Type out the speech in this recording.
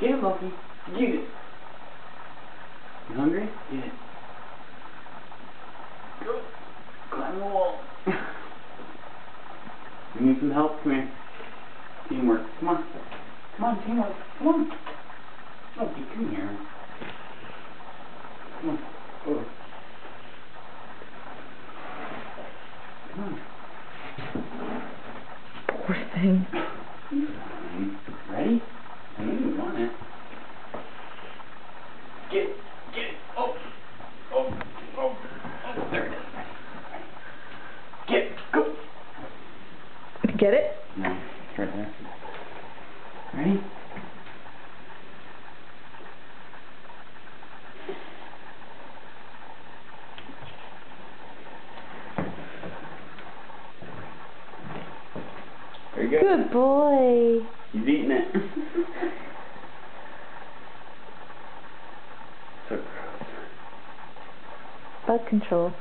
Get it, Loki. Get it. You hungry? Get it. Go. Climb the wall. You need some help? Come here. Teamwork. Come on. Come on, teamwork. Come on. Loki, come here. Come on. Oh. Come on. Poor thing. Ready? I know you want it. Get it. Get it. Oh. Oh. Oh. Oh. There it is. Ready. Get it. Go. Get it? No. It's right there. Ready? There you go. Good boy. He's eating it. So gross. Bug control.